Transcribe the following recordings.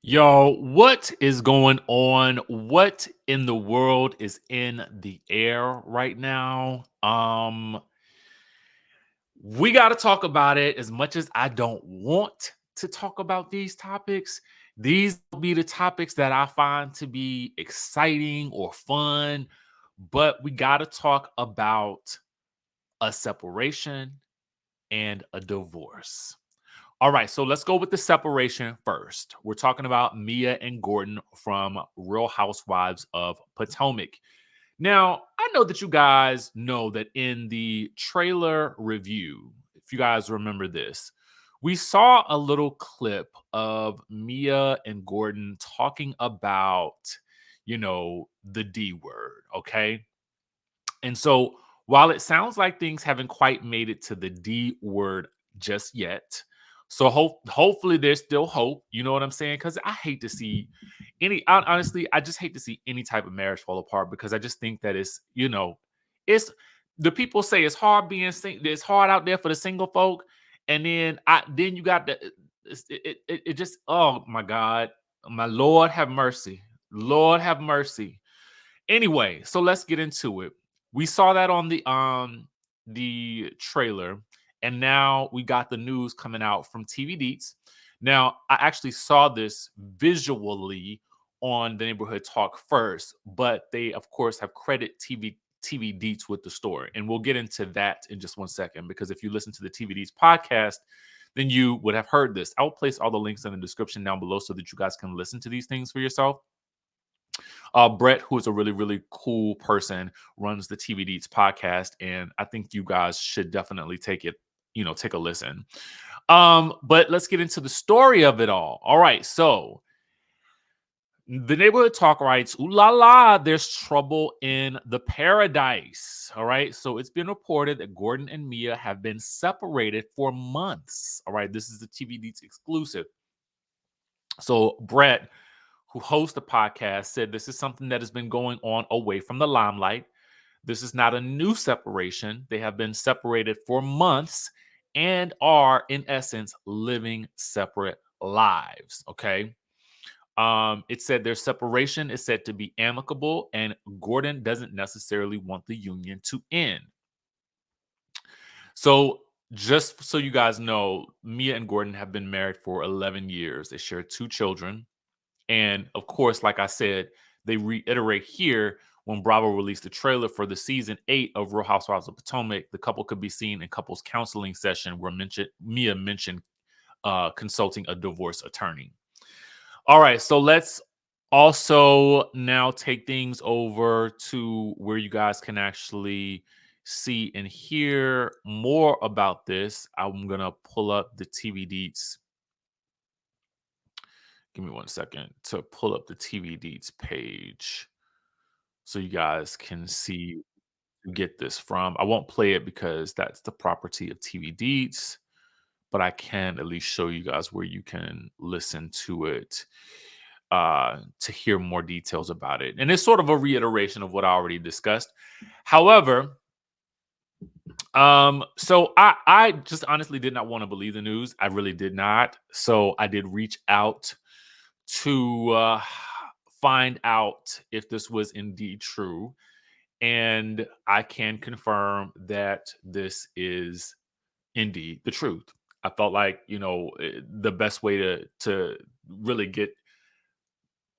Yo, what is going on? What in the world is in the air right now? We got to talk about it as much as I don't want to talk about these topics. These will be the topics that I find to be exciting or fun, but we got to talk about a separation and a divorce. All right, so let's go with the separation first. We're talking about Mia and Gordon from Real Housewives of Potomac. Now, I know that you guys know that in the trailer review, if you guys remember this, we saw a little clip of Mia and Gordon talking about, the D word, okay? And so while it sounds like things haven't quite made it to the D word just yet, so hopefully there's still hope. You know what I'm saying? Because I hate to see honestly, I just hate to see any type of marriage fall apart because I just think that it's the people say it's hard it's hard out there for the single folk, and then you got it just, oh my God, my Lord have mercy, Lord have mercy. Anyway, so let's get into it. We saw that on the trailer, and now we got the news coming out from Tbds. Now, I actually saw this visually on the Neighborhood Talk first, but they of course have credit TV Deets with the story. And we'll get into that in just one second, because if you listen to the TVD's podcast, then you would have heard this. I'll place all the links in the description down below so that you guys can listen to these things for yourself. Brett, who is a really, really cool person, runs the TVDs podcast, and I think you guys should definitely take a listen. But let's get into the story of it all. All right, so the Neighborhood Talk writes, "Ooh la la, there's trouble in the paradise." All right, so it's been reported that Gordon and Mia have been separated for months. All right, this is the TVD's exclusive. So Brett, who hosts the podcast, said this is something that has been going on away from the limelight. This is not a new separation. They have been separated for months and are, in essence, living separate lives. Okay. It said their separation is said to be amicable, and Gordon doesn't necessarily want the union to end. So, just so you guys know, Mia and Gordon have been married for 11 years. They share two children. And of course, like I said, they reiterate here when Bravo released the trailer for the season 8 of Real Housewives of Potomac, the couple could be seen in couples counseling session where Mia mentioned consulting a divorce attorney. All right, so let's also now take things over to where you guys can actually see and hear more about this. I'm gonna pull up the TV deets. Give me one second to pull up the TV deets page so you guys can see get this from. I won't play it because that's the property of TV deets, but I can at least show you guys where you can listen to it to hear more details about it. And it's sort of a reiteration of what I already discussed. However, so I just honestly did not want to believe the news. I really did not. So I did reach out to find out if this was indeed true. And I can confirm that this is indeed the truth. I felt like, the best way to really get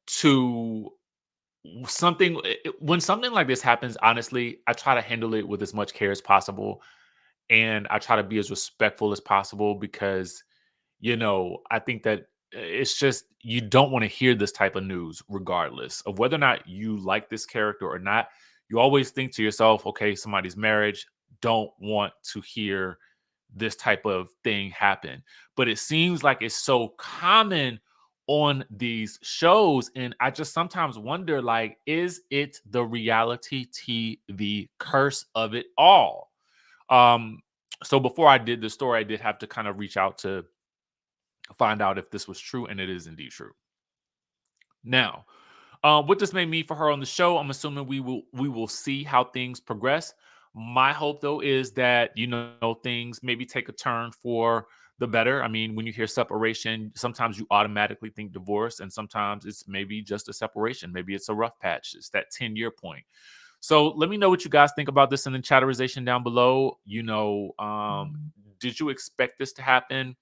to something when something like this happens, honestly, I try to handle it with as much care as possible, and I try to be as respectful as possible because I think that it's just you don't want to hear this type of news, regardless of whether or not you like this character or not. You always think to yourself, okay, somebody's marriage, don't want to hear this type of thing happen. But it seems like it's so common on these shows. And I just sometimes wonder, like, is it the reality TV curse of it all? Um, so before I did the story, I did have to kind of reach out to find out if this was true, and it is indeed true. Now, what this may mean for her on the show, I'm assuming we will see how things progress. My hope, though, is that things maybe take a turn for the better. I mean, when you hear separation, sometimes you automatically think divorce, and sometimes it's maybe just a separation. Maybe it's a rough patch. It's that 10-year point. So let me know what you guys think about this in the chatterization down below. Did you expect this to happen?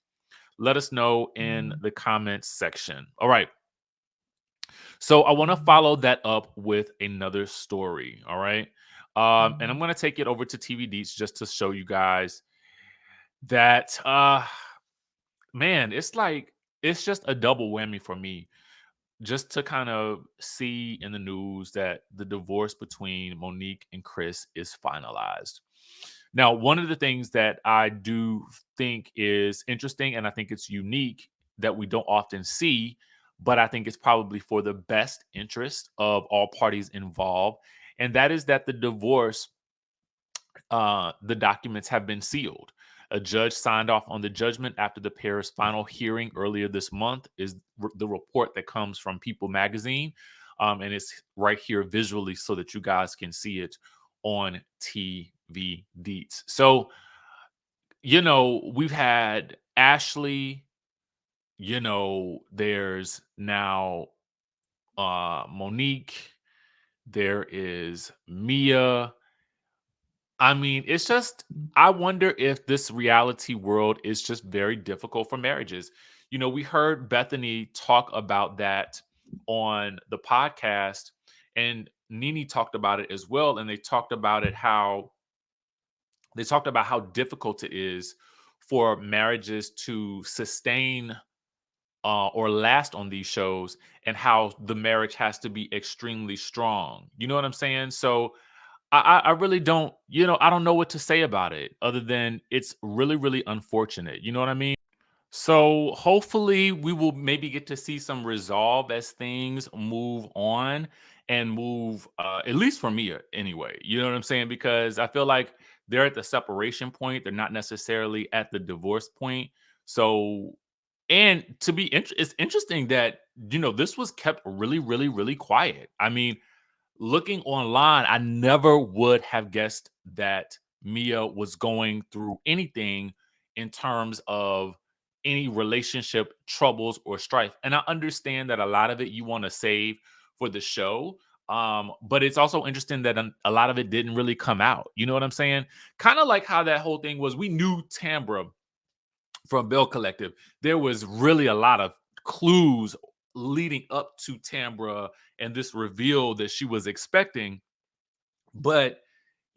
Let us know in the comments section. All right. So I want to follow that up with another story. All right. And I'm going to take it over to TVDs just to show you guys that, man, it's just a double whammy for me just to kind of see in the news that the divorce between Monique and Chris is finalized. Now, one of the things that I do think is interesting, and I think it's unique that we don't often see, but I think it's probably for the best interest of all parties involved, and that is that the documents have been sealed. A judge signed off on the judgment after the pair's final hearing earlier this month, is the report that comes from People Magazine. And it's right here visually so that you guys can see it on TVDs. So, we've had Ashley, there's now Monique, there is Mia. I mean, it's just, I wonder if this reality world is just very difficult for marriages. We heard Bethany talk about that on the podcast, and Nene talked about it as well. And they talked about how difficult it is for marriages to sustain or last on these shows, and how the marriage has to be extremely strong. You know what I'm saying? So I really don't, I don't know what to say about it other than it's really, really unfortunate. You know what I mean? So hopefully we will maybe get to see some resolve as things move on and move, at least for me anyway. You know what I'm saying? Because I feel like they're at the separation point. They're not necessarily at the divorce point. So, and it's interesting that, this was kept really, really, really quiet. I mean, looking online, I never would have guessed that Mia was going through anything in terms of any relationship troubles or strife. And I understand that a lot of it you want to save for the show. But it's also interesting that a lot of it didn't really come out. You know what I'm saying? Kind of like how that whole thing was. We knew Tambra from Bell Collective. There was really a lot of clues leading up to Tambra and this reveal that she was expecting. But,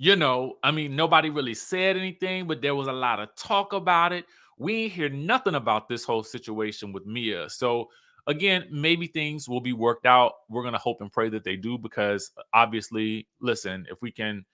I mean, nobody really said anything, but there was a lot of talk about it. We ain't hear nothing about this whole situation with Mia. So, again, maybe things will be worked out. We're going to hope and pray that they do, because obviously, listen, if we can,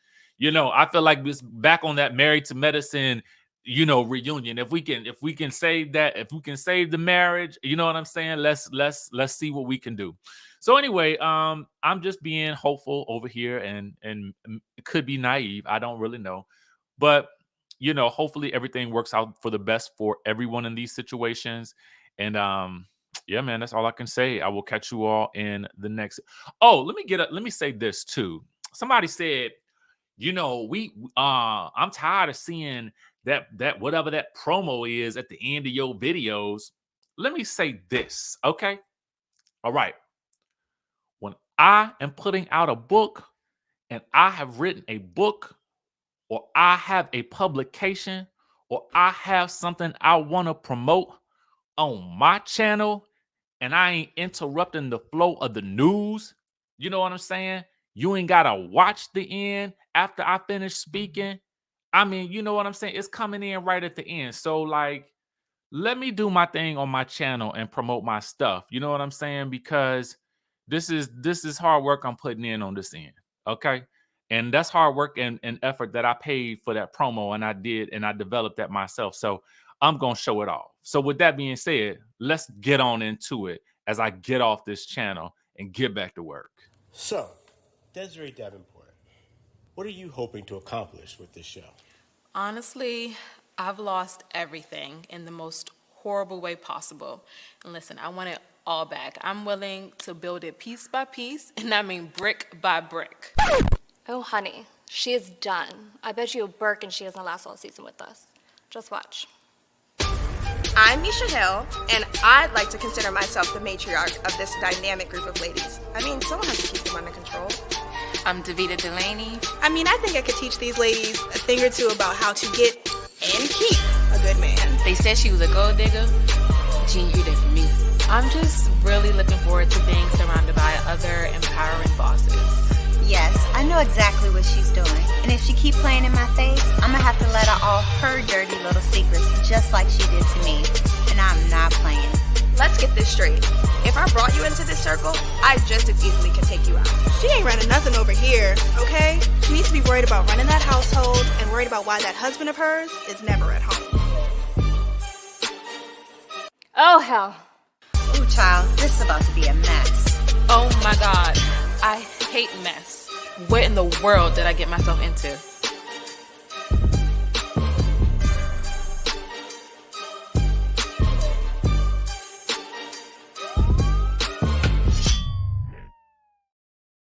I feel like this back on that Married to Medicine, reunion. If we can save that, if we can save the marriage, you know what I'm saying? Let's see what we can do. So anyway, I'm just being hopeful over here, and it could be naive. I don't really know, but hopefully everything works out for the best for everyone in these situations. And yeah, man, that's all I can say. I will catch you all in the next. Oh, let me say this too. Somebody said, I'm tired of seeing that whatever that promo is at the end of your videos. Let me say this, okay? All right. When I am putting out a book, and I have written a book, or I have a publication, or I have something I want to promote on my channel, and I ain't interrupting the flow of the news, you know what I'm saying? You ain't got to watch the end after I finish speaking. I mean, you know what I'm saying? It's coming in right at the end. So, like, let me do my thing on my channel and promote my stuff. You know what I'm saying? Because this is hard work I'm putting in on this end. Okay. And that's hard work and effort that I paid for that promo, and I did, and I developed that myself. So I'm gonna show it off. So with that being said, let's get on into it as I get off this channel and get back to work. So, Desiree Davenport, what are you hoping to accomplish with this show? Honestly, I've lost everything in the most horrible way possible. And listen, I want it all back. I'm willing to build it piece by piece, and I mean brick by brick. Oh, honey, she is done. I bet you a Birkin she doesn't last all season with us. Just watch. I'm Misha Hill, and I'd like to consider myself the matriarch of this dynamic group of ladies. I mean, someone has to keep them under control. I'm Davita Delaney. I think I could teach these ladies a thing or two about how to get and keep a good man. They said she was a gold digger. Gene, you're there for me. I'm just really looking forward to being surrounded by other empowering bosses. Yes, I know exactly what she's doing. And if she keep playing in my face, I'm gonna have to let her off her dirty little secrets just like she did to me. And I'm not playing. Let's get this straight. If I brought you into this circle, I just as easily can take you out. She ain't running nothing over here, okay? She needs to be worried about running that household and worried about why that husband of hers is never at home. Oh, hell. Ooh, child, this is about to be a mess. Oh my God, I hate mess. What in the world did I get myself into?